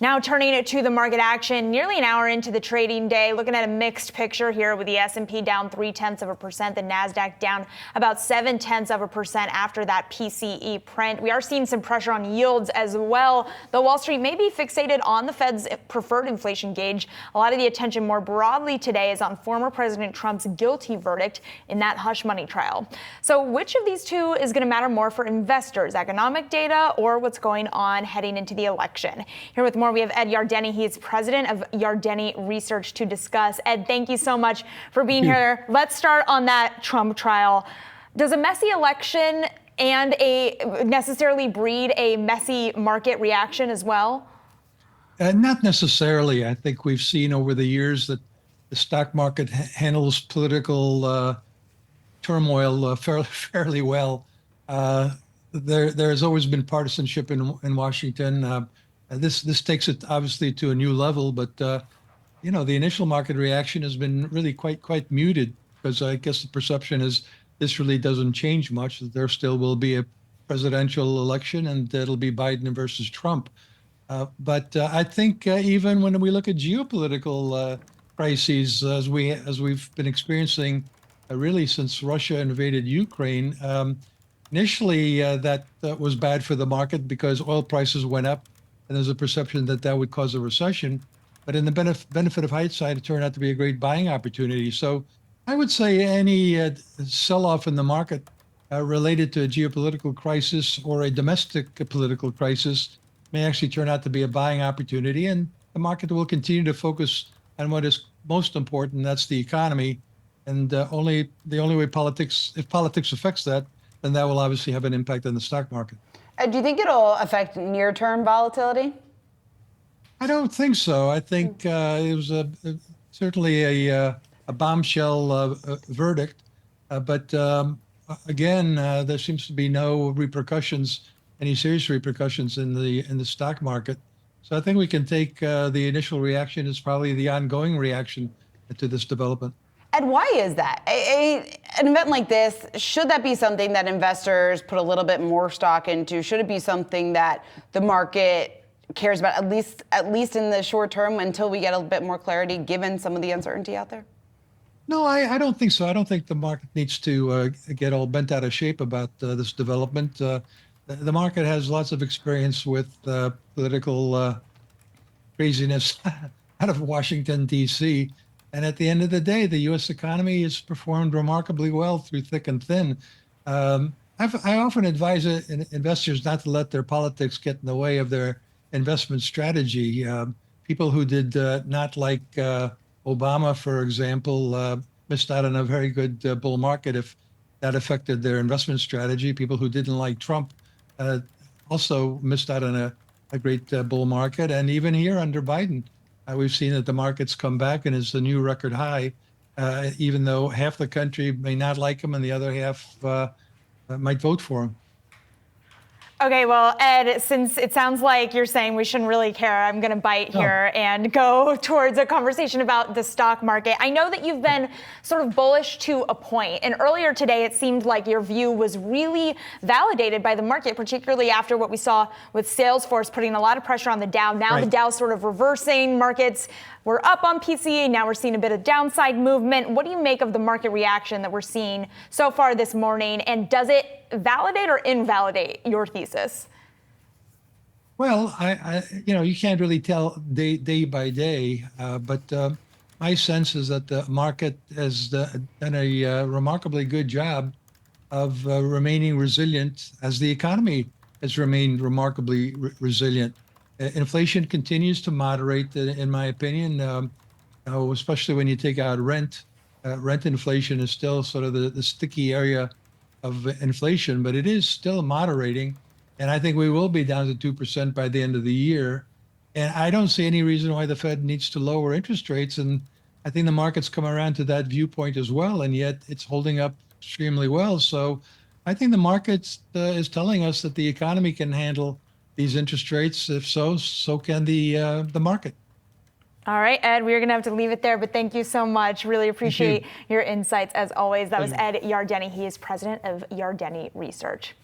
Now turning it to the market action, nearly an hour into the trading day, looking at a mixed picture here with the S&P down 0.3%, the NASDAQ down about 0.7% after that PCE print. We are seeing some pressure on yields as well, though Wall Street may be fixated on the Fed's preferred inflation gauge. A lot of the attention more broadly today is on former President Trump's guilty verdict in that hush money trial. So which of these two is going to matter more for investors, economic data or what's going on heading into the election? Here with more, we have Ed Yardeni. He is president of Yardeni Research to discuss. Ed, thank you so much for being here. Let's start on that Trump trial. Does a messy election and necessarily breed a messy market reaction as well? Not necessarily. I think we've seen over the years that the stock market handles political turmoil fairly well. There's always been partisanship in Washington. This takes it obviously to a new level, but the initial market reaction has been really quite muted, because I guess the perception is this really doesn't change much, that there still will be a presidential election and it'll be Biden versus Trump. But I think even when we look at geopolitical crises, as we've been experiencing really since Russia invaded Ukraine, initially that was bad for the market because oil prices went up, and there's a perception that that would cause a recession. But in the benefit of hindsight, it turned out to be a great buying opportunity. So I would say any sell-off in the market related to a geopolitical crisis or a domestic political crisis may actually turn out to be a buying opportunity, and the market will continue to focus on what is most important, that's the economy. And the only way if politics affects that, then that will obviously have an impact on the stock market. Do you think it'll affect near-term volatility? I don't think so. I think it was certainly a bombshell verdict, but again, there seems to be no repercussions, any serious repercussions in the stock market. So I think we can take the initial reaction as probably the ongoing reaction to this development. And why is that? An event like this, should that be something that investors put a little bit more stock into? Should it be something that the market cares about, at least in the short term, until we get a bit more clarity, given some of the uncertainty out there? No, I don't think so. I don't think the market needs to get all bent out of shape about this development. The market has lots of experience with political craziness out of Washington, D.C. And at the end of the day, the U.S. economy has performed remarkably well through thick and thin. I often advise investors not to let their politics get in the way of their investment strategy. People who did not like Obama, for example, missed out on a very good bull market if that affected their investment strategy. People who didn't like Trump also missed out on a great bull market. And even here under Biden, we've seen that the market's come back and is a new record high, even though half the country may not like him and the other half might vote for him. Okay, well, Ed, since it sounds like you're saying we shouldn't really care, I'm going to bite here and go towards a conversation about the stock market. I know that you've been sort of bullish to a point, and earlier today it seemed like your view was really validated by the market, particularly after what we saw with Salesforce putting a lot of pressure on the Dow. Now the Dow's sort of reversing. Markets were up on PCE. Now we're seeing a bit of downside movement. What do you make of the market reaction that we're seeing so far this morning, and does it validate or invalidate your thesis? Well, you can't really tell day by day, but my sense is that the market has done a remarkably good job of remaining resilient, as the economy has remained remarkably resilient. Inflation continues to moderate, in my opinion, especially when you take out rent. Rent inflation is still sort of the sticky area of inflation, but it is still moderating. And I think we will be down to 2% by the end of the year. And I don't see any reason why the Fed needs to lower interest rates. And I think the market's come around to that viewpoint as well. And yet it's holding up extremely well. So I think the market is telling us that the economy can handle these interest rates. If so can the market. All right, Ed, we're going to have to leave it there, but thank you so much. Really appreciate your insights as always. That was Ed Yardeni. He is president of Yardeni Research.